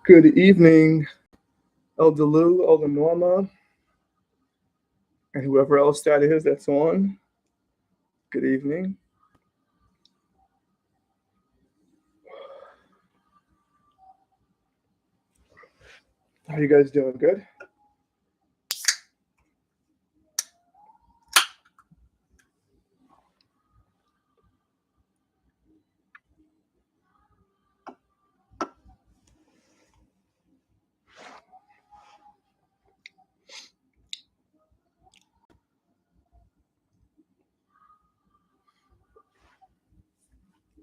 Good evening, Elder Lou, Elder Norma, and whoever else that is that's on. Good evening. How you guys doing? Good?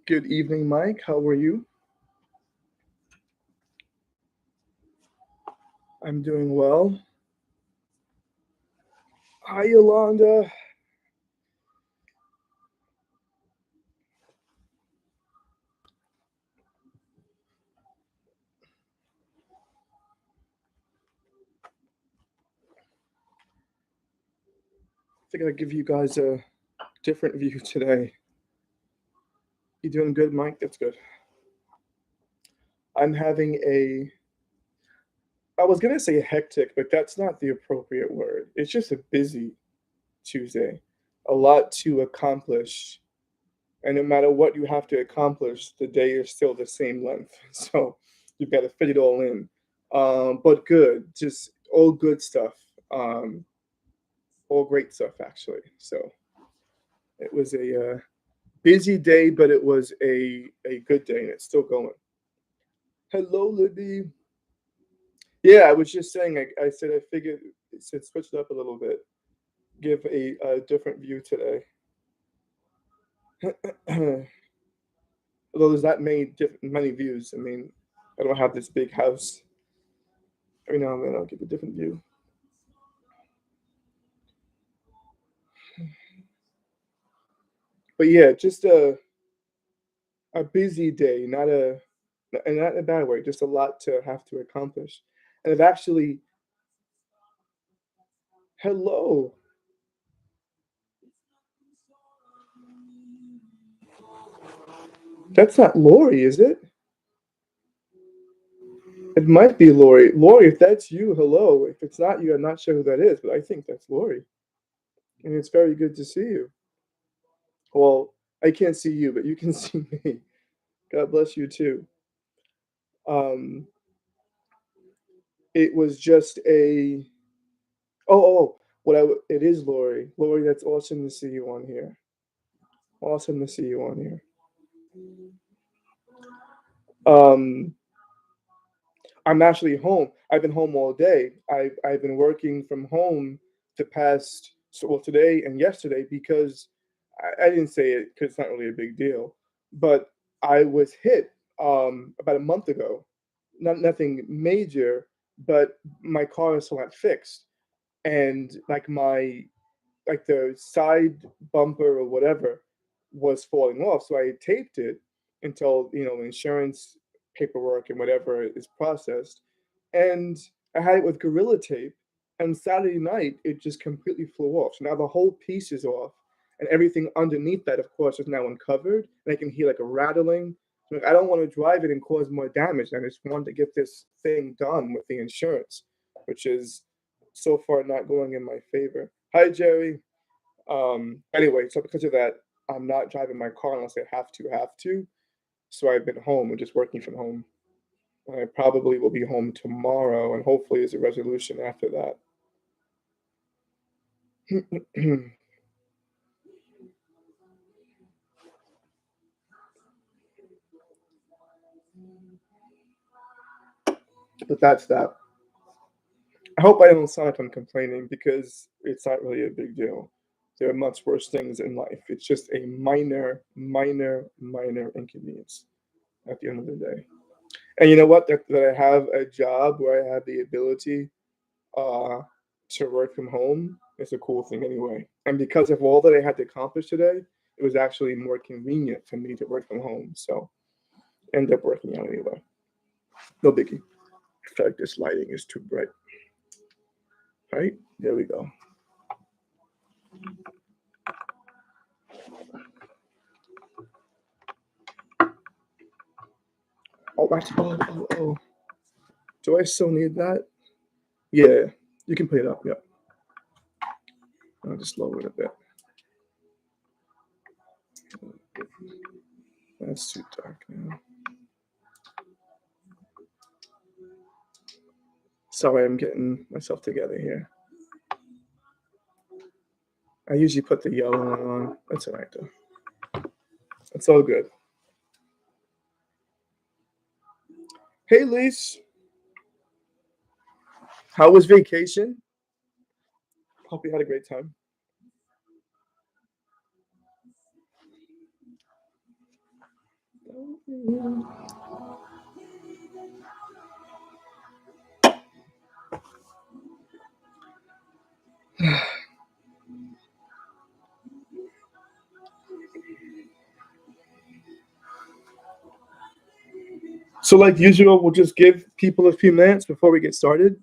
Good evening, Mike. How are you? I'm doing well. Hi, Yolanda. I think I'll give you guys a different view today. You doing good, Mike? That's good. I'm having I was going to say hectic, but that's not the appropriate word. It's just a busy Tuesday. A lot to accomplish. And no matter what you have to accomplish, the day is still the same length. So you've got to fit it all in. But good, just all good stuff. Um, all great stuff, actually. So it was a busy day, but it was a good day, and it's still going. Hello, Libby. Yeah, I was just saying, I said I figured to switch it up a little bit, give a different view today. Although there's not many views. I mean, I don't have this big house. Every now and then I'll give a different view. But yeah, just a busy day, and not in a bad way, just a lot to have to accomplish. And I've actually hello. That's not Lori, is it? It might be Lori. Lori, if that's you, hello. If it's not you, I'm not sure who that is, but I think that's Lori. And it's very good to see you. Well, I can't see you, but you can see me. God bless you too. Um, it was just it is Lori. Lori, that's awesome to see you on here. Awesome to see you on here. Um, I'm actually home. I've been home all day. I've been working from home today and yesterday because I didn't say it because it's not really a big deal, but I was hit about a month ago. Nothing major, but my car is still not fixed, and the side bumper or whatever was falling off. So I taped it until insurance paperwork and whatever is processed, and I had it with Gorilla Tape. And Saturday night, it just completely flew off. So now the whole piece is off, and everything underneath that, of course, is now uncovered. And I can hear like a rattling. So I don't want to drive it and cause more damage. I just wanted to get this thing done with the insurance, which is so far not going in my favor. Hi, Jerry. Anyway, so because of that, I'm not driving my car unless I have to. So I've been home and just working from home. I probably will be home tomorrow, and hopefully there's a resolution after that. But that's that. I hope I don't sound like I'm complaining because it's not really a big deal. There are much worse things in life. It's just a minor, minor, minor inconvenience at the end of the day. And you know what? That I have a job where I have the ability uh, to work from home is a cool thing anyway. And because of all that I had to accomplish today, it was actually more convenient for me to work from home. So end up working out anyway. No biggie. I feel like this lighting is too bright. All right, there we go. Oh, actually, oh. Do I still need that? Yeah, you can put it up. Yep. I'll just lower it a bit. That's too dark now. Sorry, I'm getting myself together here. I usually put the yellow one on. That's all right though. It's all good. Hey, Lise, how was vacation? Hope you had a great time. So, like usual, we'll just give people a few minutes before we get started.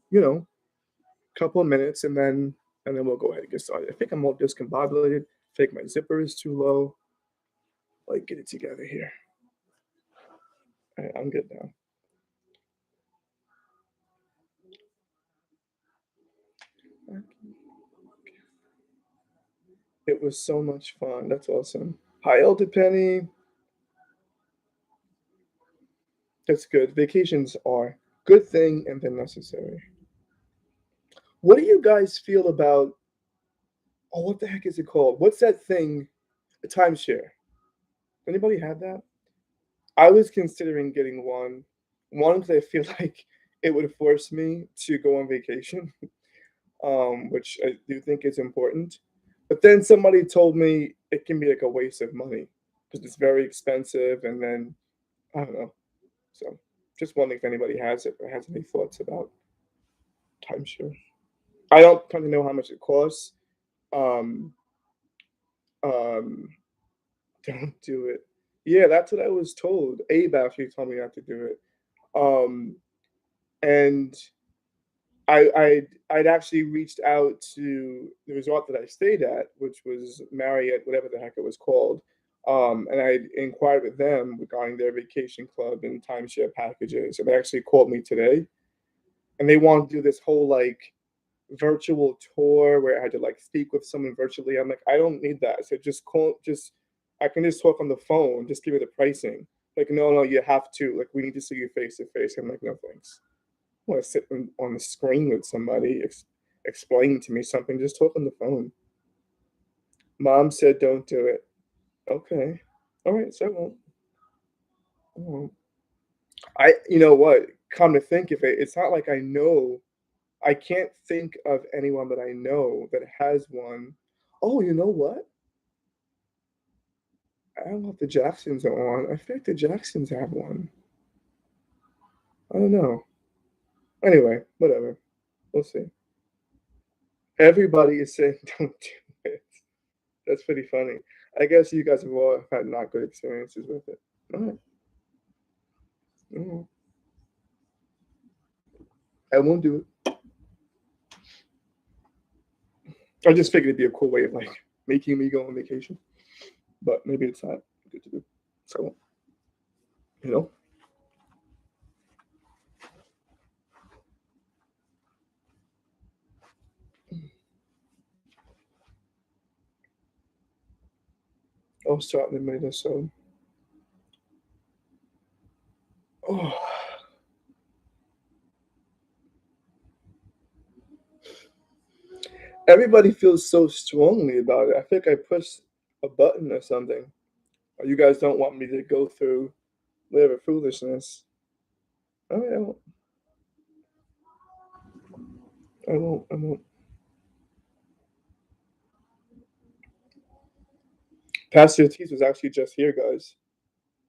Couple of minutes, and then we'll go ahead and get started. I think I'm all discombobulated. I think my zipper is too low. Like, get it together here. All right, I'm good now. It was so much fun. That's awesome. Hi, Elder Penny. That's good. Vacations are good thing and they're necessary. What do you guys feel about? Oh, what the heck is it called? What's that thing? A timeshare. Anybody have that? I was considering getting one. One because I feel like it would force me to go on vacation, which I do think is important. But then somebody told me it can be like a waste of money because it's very expensive, and then I don't know. So, just wondering if anybody has it or has any thoughts about timeshare. I don't kind of know how much it costs. Um, um, don't do it. Yeah, that's what I was told. Abe actually told me not to do it. Um, and I'd actually reached out to the resort that I stayed at, which was Marriott, whatever the heck it was called. And I inquired with them regarding their vacation club and timeshare packages. And they actually called me today, and they want to do this whole like virtual tour where I had to like speak with someone virtually. I'm like, I don't need that. So just call, just I can just talk on the phone. Just give me the pricing. Like, no, no, you have to. Like, we need to see you face to face. I'm like, no thanks. I want to sit on the screen with somebody explaining to me something. Just talk on the phone. Mom said, don't do it. Okay. All right. So I won't. I won't. You know what? Come to think of it, it's not like I know. I can't think of anyone that I know that has one. Oh, you know what? I don't know if the Jacksons are on. I think the Jacksons have one. I don't know. Anyway, whatever. We'll see. Everybody is saying don't do it. That's pretty funny. I guess you guys have all had not good experiences with it. All right. Mhm. I won't do it. I just figured it'd be a cool way of like making me go on vacation, but maybe it's not good to do. So, you know, I'll start in a minute or so. Oh, everybody feels so strongly about it. I think I pushed a button or something. Or you guys don't want me to go through whatever foolishness. All right, I won't. I won't. I won't. Pastor Ortiz was actually just here, guys.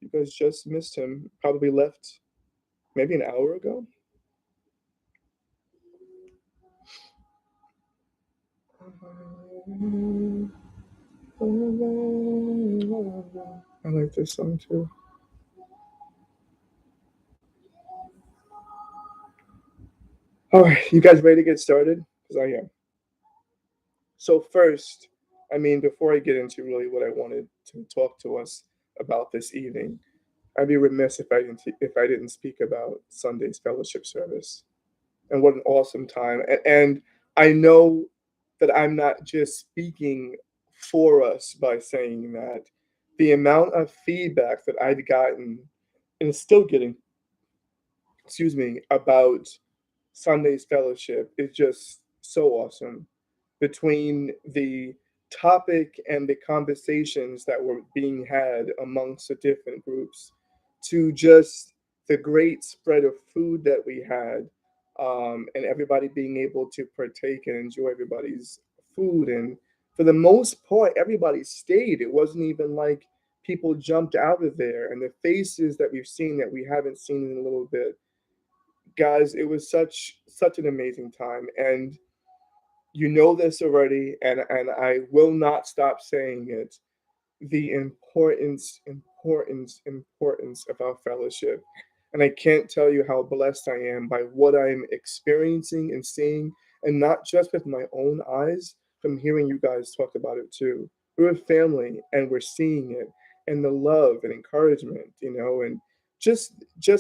You guys just missed him. Probably left maybe an hour ago. I like this song too. All right, you guys ready to get started? Because I am. So first, I mean, before I get into really what I wanted to talk to us about this evening, I'd be remiss if I didn't speak about Sunday's fellowship service and what an awesome time. And I know that I'm not just speaking for us by saying that. The amount of feedback that I've gotten and still getting, excuse me, about Sunday's fellowship is just so awesome. Between the topic and the conversations that were being had amongst the different groups, to just the great spread of food that we had, and everybody being able to partake and enjoy everybody's food. And for the most part, everybody stayed. It wasn't even like people jumped out of there. And the faces that we've seen that we haven't seen in a little bit, guys, it was such an amazing time. And you know this already, and I will not stop saying it, the importance of our fellowship. And I can't tell you how blessed I am by what I'm experiencing and seeing, and not just with my own eyes, from hearing you guys talk about it too. We're a family and we're seeing it, and the love and encouragement, and just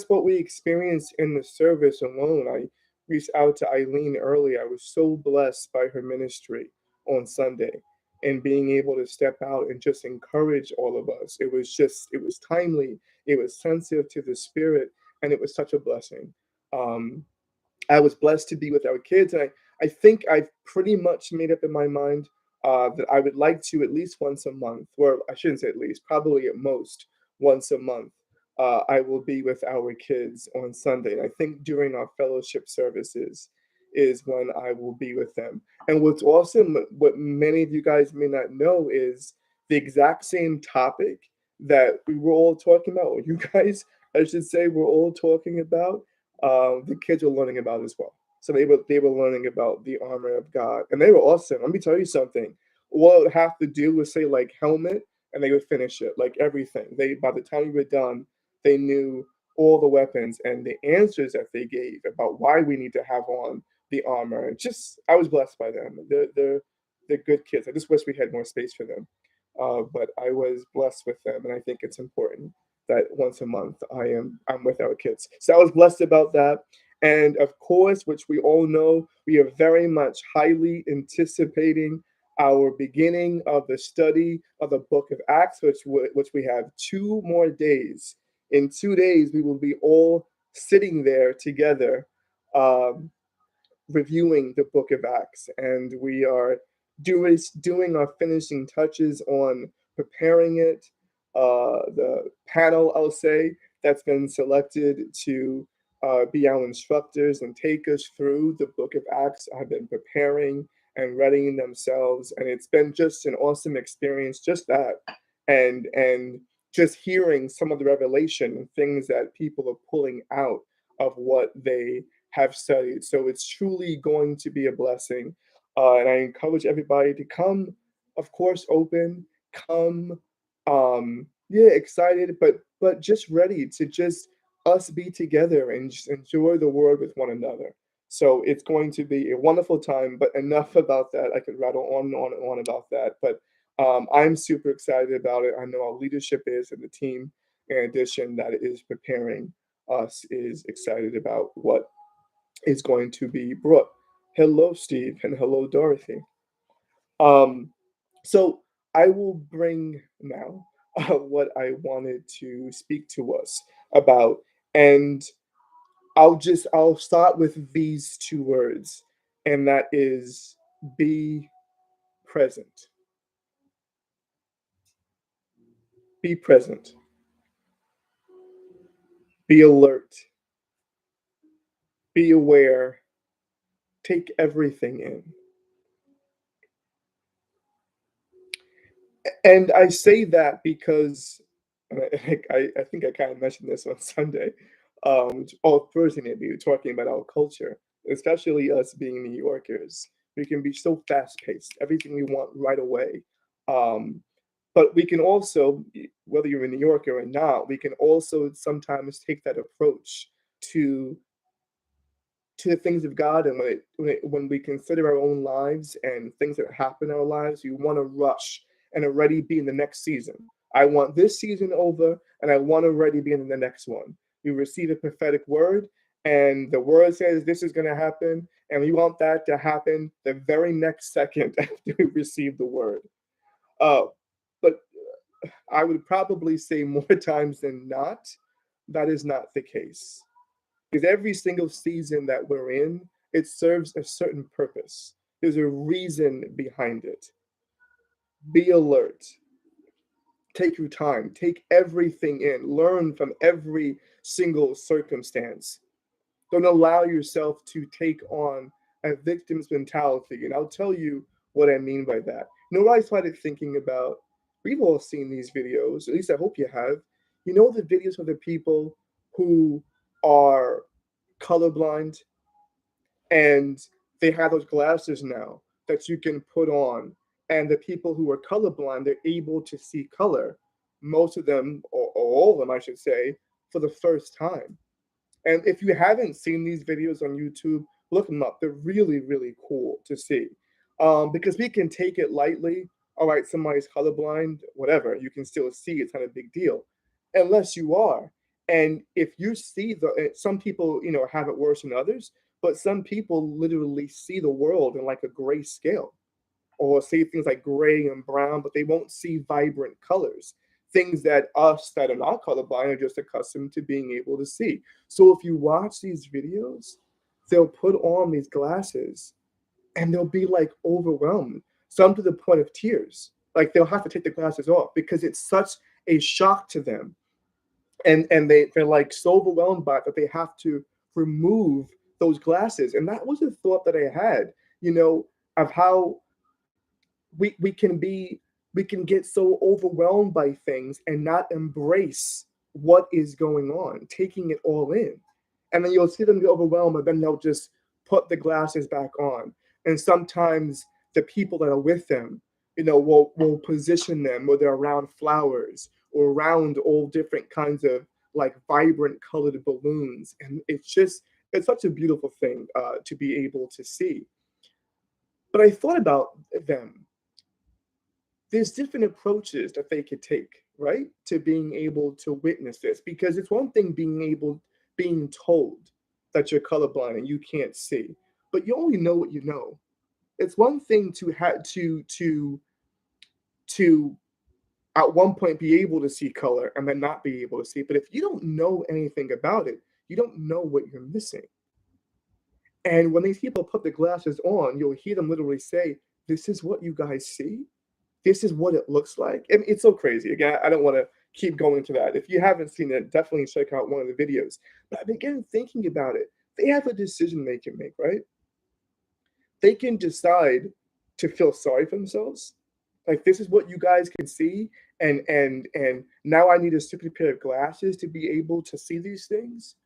what we experienced in the service alone. I reached out to Eileen earlier. I was so blessed by her ministry on Sunday and being able to step out and just encourage all of us. It was timely, it was sensitive to the spirit, and it was such a blessing. Um, I was blessed to be with our kids, and I think I've pretty much made up in my mind that I would like to at least once a month, or I shouldn't say at least, probably at most once a month. I will be with our kids on Sunday. And I think during our fellowship services is when I will be with them. And what's awesome, what many of you guys may not know, is the exact same topic that we were all talking about, or you guys, I should say, were all talking about, the kids were learning about as well. So they were learning about the armor of God, and they were awesome. Let me tell you something. All it would have to do was say like helmet, and they would finish it like everything. They by the time we were done, they knew all the weapons and the answers that they gave about why we need to have on the armor. Just I was blessed by them. They're good kids. I just wish we had more space for them. But I was blessed with them, and I think it's important that once a month I'm with our kids. So I was blessed about that. And of course, which we all know, we are very much highly anticipating our beginning of the study of the book of Acts, which we have 2 more days. In 2 days, we will be all sitting there together, um, reviewing the book of Acts, and we are doing our finishing touches on preparing it. The panel, I'll say, that's been selected to be our instructors and take us through the book of Acts have been preparing and readying themselves, and it's been just an awesome experience. Just that, and just hearing some of the revelation and things that people are pulling out of what they have studied. So it's truly going to be a blessing. And I encourage everybody to come, of course, open, come, yeah, excited, but just ready to just us be together and just enjoy the word with one another. So it's going to be a wonderful time, but enough about that. I could rattle on and on and on about that. But I'm super excited about it. I know our leadership is, and the team, in addition, that is preparing us, is excited about what is going to be brought. Hello, Steve, and hello, Dorothy. Um, so I will bring now what I wanted to speak to us about, and I'll start with these 2 words, and that is be present. Be present. Be alert. Be aware. Take everything in. And I say that because and I think I kind of mentioned this on Sunday, or Thursday maybe, talking about our culture, especially us being New Yorkers. We can be so fast paced, everything we want right away. Um, but we can also, whether you're a New Yorker or not, we can also sometimes take that approach to to the things of God, and when we consider our own lives and things that happen in our lives, we want to rush and already be in the next season. I want this season over, and I want to already be in the next one. We receive a prophetic word, and the word says this is going to happen, and we want that to happen the very next second after we receive the word. Uh, but I would probably say more times than not, that is not the case. Because every single season that we're in, it serves a certain purpose. There's a reason behind it. Be alert. Take your time. Take everything in. Learn from every single circumstance. Don't allow yourself to take on a victim's mentality. And I'll tell you what I mean by that. You know what I started thinking about? We've all seen these videos, at least I hope you have. You know the videos of the people who are colorblind and they have those glasses now that you can put on. And the people who are colorblind, they're able to see color, most of them, or all of them, I should say, for the first time. And if you haven't seen these videos on YouTube, look them up. They're really, really cool to see. Because we can take it lightly. All right, somebody's colorblind, whatever, you can still see, it's not a big deal, unless you are. And if you see some people, have it worse than others, but some people literally see the world in like a gray scale or see things like gray and brown, but they won't see vibrant colors. Things that us that are not colorblind are just accustomed to being able to see. So if you watch these videos, they'll put on these glasses and they'll be like overwhelmed, some to the point of tears. Like they'll have to take the glasses off because it's such a shock to them. And they're like so overwhelmed by it that they have to remove those glasses. And that was a thought that I had, of how we can be we can get so overwhelmed by things and not embrace what is going on, taking it all in. And then you'll see them get overwhelmed, but then they'll just put the glasses back on. And sometimes the people that are with them, will position them, whether they're around flowers or around all different kinds of like vibrant colored balloons. And it's such a beautiful thing to be able to see. But I thought about them. There's different approaches that they could take, right, to being able to witness this. Because it's one thing being told that you're colorblind and you can't see, but you only know what you know. It's one thing to have to at one point be able to see color and then not be able to see. But if you don't know anything about it, you don't know what you're missing. And when these people put the glasses on, you'll hear them literally say, "This is what you guys see. This is what it looks like." I mean, it's so crazy. Again, I don't want to keep going to that. If you haven't seen it, definitely check out one of the videos. But I began thinking about it. They have a decision they can make, right? They can decide to feel sorry for themselves. Like this is what you guys can see, and now I need a stupid pair of glasses to be able to see these things.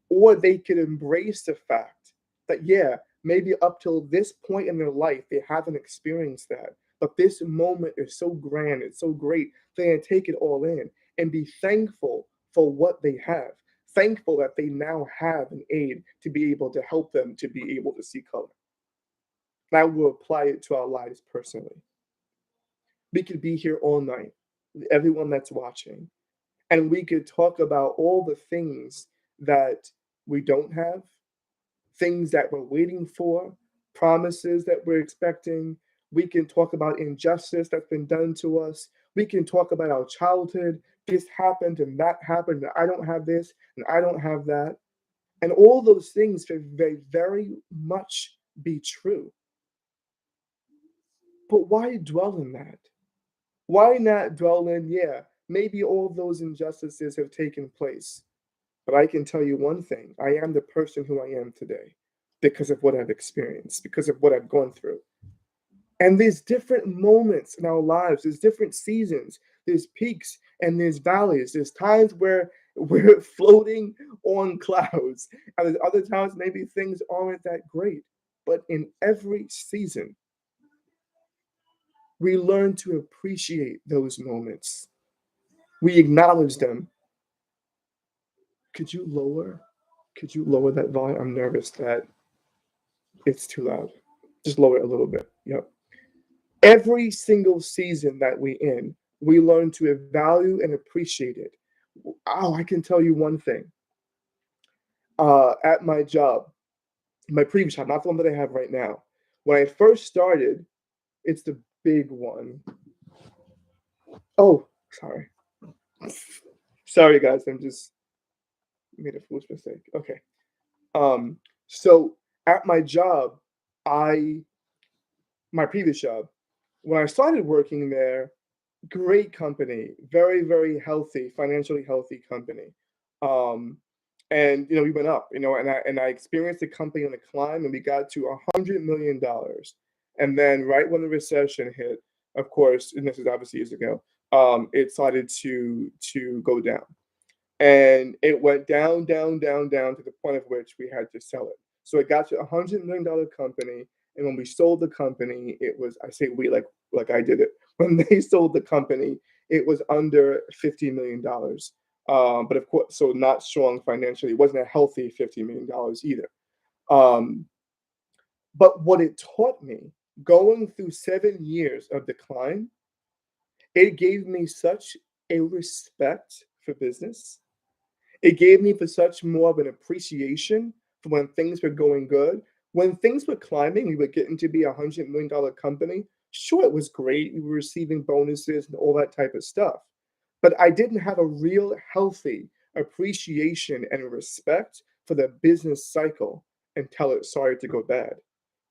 Or they could embrace the fact that, yeah, maybe up till this point in their life, they haven't experienced that. But this moment is so grand, it's so great, they can take it all in and be thankful for what they have. Thankful that they now have an aid to be able to help them to be able to see color. Now we'll apply it to our lives personally. We could be here all night, everyone that's watching, and we could talk about all the things that we don't have, things that we're waiting for, promises that we're expecting. We can talk about injustice that's been done to us. We can talk about our childhood. This happened and that happened, and I don't have this and I don't have that. And all those things could very, very much be true. But why dwell in that? Why not dwell in, yeah, maybe all those injustices have taken place, but I can tell you one thing, I am the person who I am today because of what I've experienced, because of what I've gone through. And there's different moments in our lives, there's different seasons, there's peaks and there's valleys. There's times where we're floating on clouds, and there's other times maybe things aren't that great. But in every season, we learn to appreciate those moments. We acknowledge them. Could you lower? Could you lower that volume? I'm nervous that it's too loud. Just lower it a little bit. Yep. Every single season that we in, We learn to value and appreciate it. Oh, I can tell you one thing. At my job, my previous job, not the one that I have right now, when I first started, it's the big one. Oh, sorry. Sorry, guys. I'm just made a foolish mistake. Okay. Um, so at my job, I my previous job, when I started working there, great company, very, very healthy, financially healthy company. Um, and we went up, and I experienced the company on a climb, and we got to $100 million. And then right when the recession hit, of course, and this is obviously years ago, it started to go down. And it went down, down, down, down to the point of which we had to sell it. So it got to $100 million company. And when we sold the company, it was, I say we, like I did it. When they sold the company, it was under $50 million. But of course, so not strong financially. It wasn't a healthy $50 million either. Um, but what it taught me, going through 7 years of decline, it gave me such a respect for business. It gave me for such more of an appreciation for when things were going good. When things were climbing, we were getting to be $100 million company. Sure, it was great. We were receiving bonuses and all that type of stuff. But I didn't have a real healthy appreciation and respect for the business cycle until it started to go bad.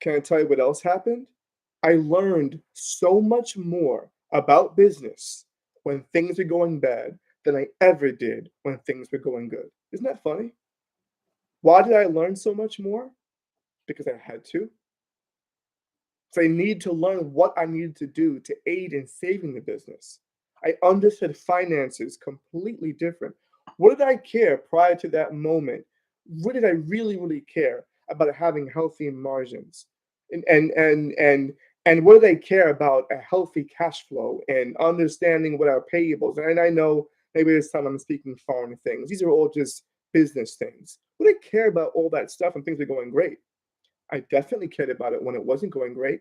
Can I tell you what else happened? I learned so much more about business when things are going bad than I ever did when things were going good. Isn't that funny? Why did I learn so much more? Because I had to. So I need to learn what I needed to do to aid in saving the business. I understood finances completely different. What did I care prior to that moment? What did I really, really care about having healthy margins? And what do they care about a healthy cash flow and understanding what our payables? And I know maybe this time I'm speaking foreign things. These are all just business things. What do they care about all that stuff when things are going great? I definitely cared about it when it wasn't going great.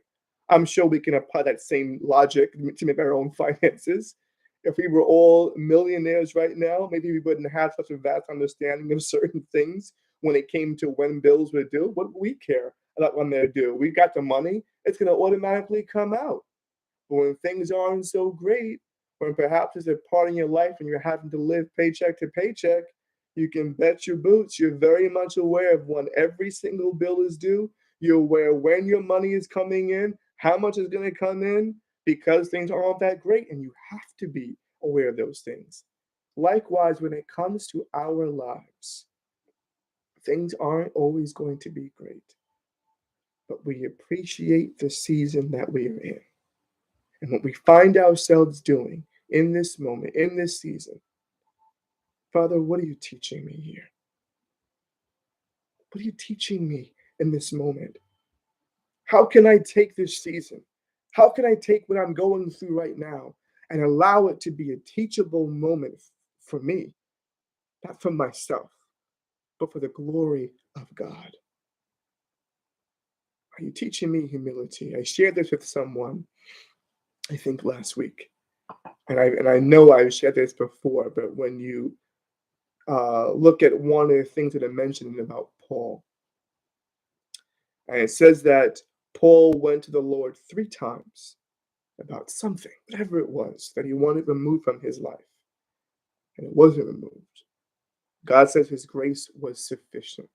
I'm sure we can apply that same logic to make our own finances. If we were all millionaires right now, maybe we wouldn't have such a vast understanding of certain things when it came to when bills were due. What do we care about when they're due? We got the money, it's going to automatically come out. But when things aren't so great, when perhaps it's a part in your life and you're having to live paycheck to paycheck, you can bet your boots you're very much aware of when every single bill is due. You're aware when your money is coming in, how much is going to come in, because things aren't that great, and you have to be aware of those things. Likewise, when it comes to our lives, things aren't always going to be great, but we appreciate the season that we are in. And what we find ourselves doing in this moment, in this season, Father, what are you teaching me here? What are you teaching me in this moment? How can I take this season? How can I take what I'm going through right now and allow it to be a teachable moment for me, not for myself, but for the glory of God? Are you teaching me humility? I shared this with someone, I think last week, and I know I've shared this before, but when you look at one of the things that I mentioned about Paul, and it says that Paul went to the Lord 3 times about something, whatever it was, that he wanted removed from his life, and it wasn't removed. God says his grace was sufficient,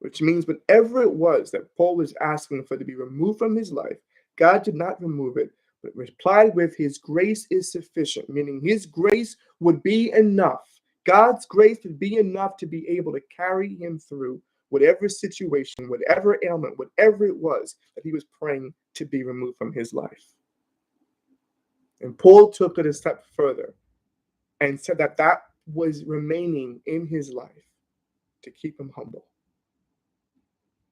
which means whatever it was that Paul was asking for to be removed from his life, God did not remove it, but replied with, his grace is sufficient, meaning his grace would be enough. God's grace would be enough to be able to carry him through whatever situation, whatever ailment, whatever it was that he was praying to be removed from his life. And Paul took it a step further and said that that was remaining in his life to keep him humble.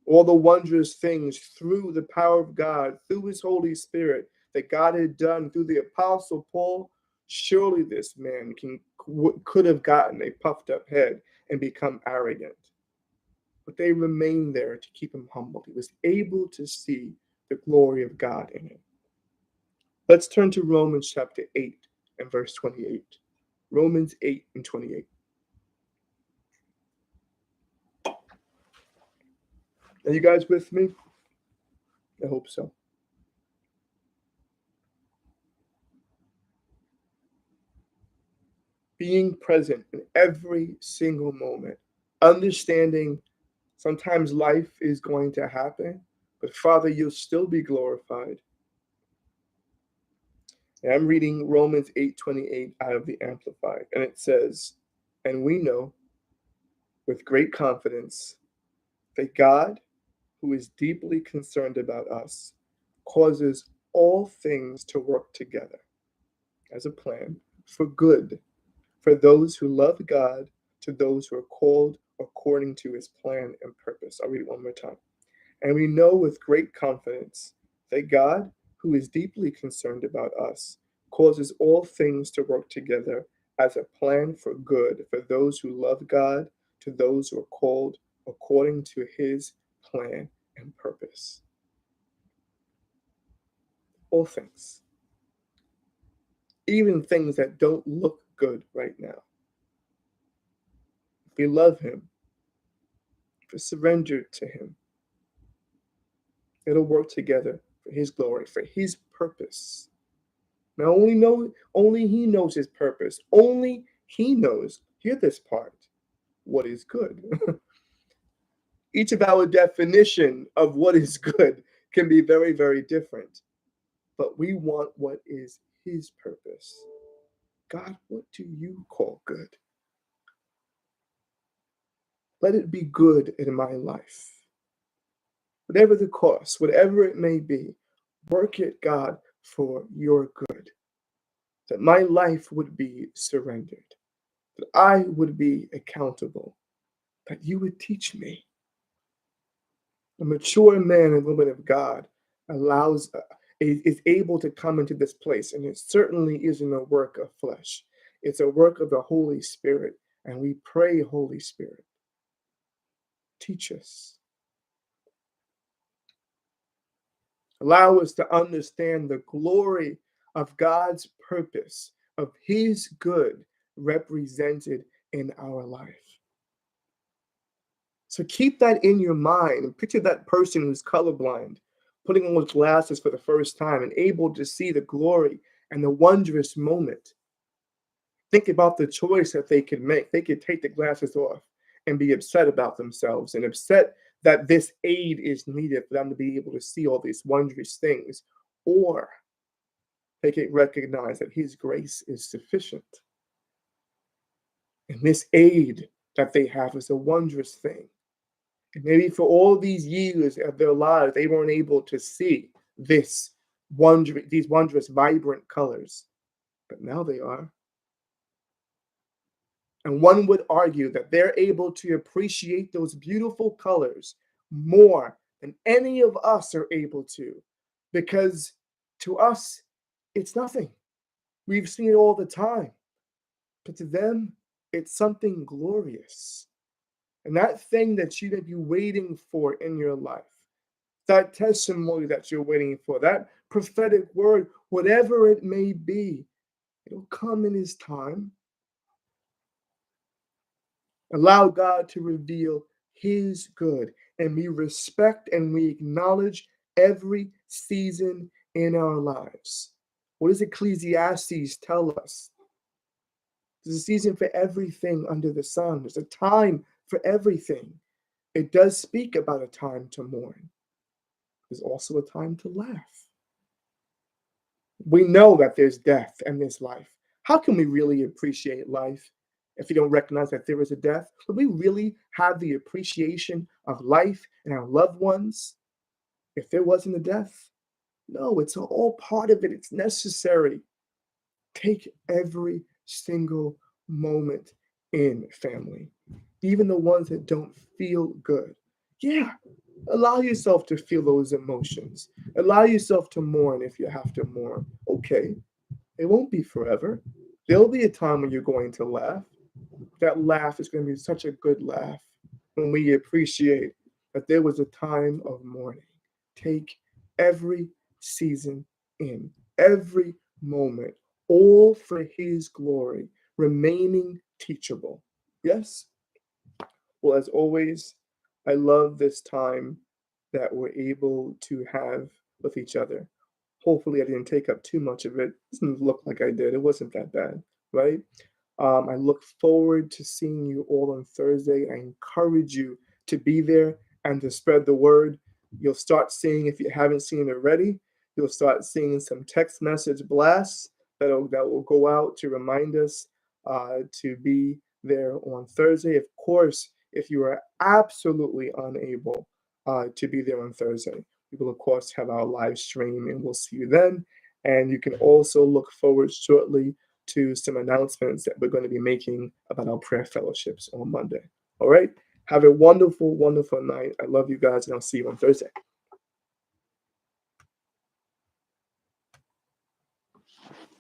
All the wondrous things through the power of God, through his Holy Spirit that God had done through the Apostle Paul, surely this man could have gotten a puffed up head and become arrogant. But they remained there to keep him humble. He was able to see the glory of God in him. Let's turn to Romans chapter 8, and verse 28. Romans 8 and 28. Are you guys with me? I hope so. Being present in every single moment, understanding sometimes life is going to happen, but Father, you'll still be glorified. And I'm reading Romans 8:28 out of the Amplified, and it says, "And we know with great confidence that God, who is deeply concerned about us, causes all things to work together as a plan for good for those who love God, to those who are called according to his plan and purpose." I'll read it one more time. "And we know with great confidence that God, who is deeply concerned about us, causes all things to work together as a plan for good for those who love God, to those who are called according to his plan and purpose." All things, even things that don't look good right now. If we love him, if we surrender to him, it'll work together for his glory, for his purpose. Now only he knows his purpose. Only he knows, hear this part, what is good. Each of our definition of what is good can be very, very different. But we want what is his purpose. God, what do you call good? Let it be good in my life. Whatever the cost, whatever it may be, work it, God, for your good. That my life would be surrendered, that I would be accountable, that you would teach me. A mature man and woman of God is able to come into this place, and it certainly isn't a work of flesh. It's a work of the Holy Spirit, and we pray, Holy Spirit, teach us. Allow us to understand the glory of God's purpose, of his good represented in our life. So keep that in your mind and picture that person who's colorblind, putting on those glasses for the first time and able to see the glory and the wondrous moment. Think about the choice that they could make. They could take the glasses off and be upset about themselves and upset that this aid is needed for them to be able to see all these wondrous things. Or they can recognize that his grace is sufficient. And this aid that they have is a wondrous thing. And maybe for all these years of their lives, they weren't able to see these wondrous, vibrant colors. But now they are. And one would argue that they're able to appreciate those beautiful colors more than any of us are able to. Because to us, it's nothing. We've seen it all the time. But to them, it's something glorious. And that thing that you may be waiting for in your life, that testimony that you're waiting for, that prophetic word, whatever it may be, it'll come in his time. Allow God to reveal his good, and we respect and we acknowledge every season in our lives. What does Ecclesiastes tell us? There's a season for everything under the sun. There's a time for everything. It does speak about a time to mourn. There's also a time to laugh. We know that there's death and there's life. How can we really appreciate life if we don't recognize that there is a death? Would we really have the appreciation of life and our loved ones if there wasn't a death? No, it's all part of it. It's necessary. Take every single moment in, family, even the ones that don't feel good. Yeah, allow yourself to feel those emotions. Allow yourself to mourn if you have to mourn. Okay, it won't be forever. There'll be a time when you're going to laugh. That laugh is going to be such a good laugh when we appreciate that there was a time of mourning. Take every season in, every moment, all for His glory, remaining teachable. Yes? Well, as always, I love this time that we're able to have with each other. Hopefully, I didn't take up too much of it. It doesn't look like I did. It wasn't that bad, right? I look forward to seeing you all on Thursday. I encourage you to be there and to spread the word. You'll start seeing, if you haven't seen it already, you'll start seeing some text message blasts that will go out to remind us to be there on Thursday. Of course, if you are absolutely unable to be there on Thursday, we will, of course, have our live stream and we'll see you then. And you can also look forward shortly to some announcements that we're going to be making about our prayer fellowships on Monday. All right. Have a wonderful, wonderful night. I love you guys, and I'll see you on Thursday.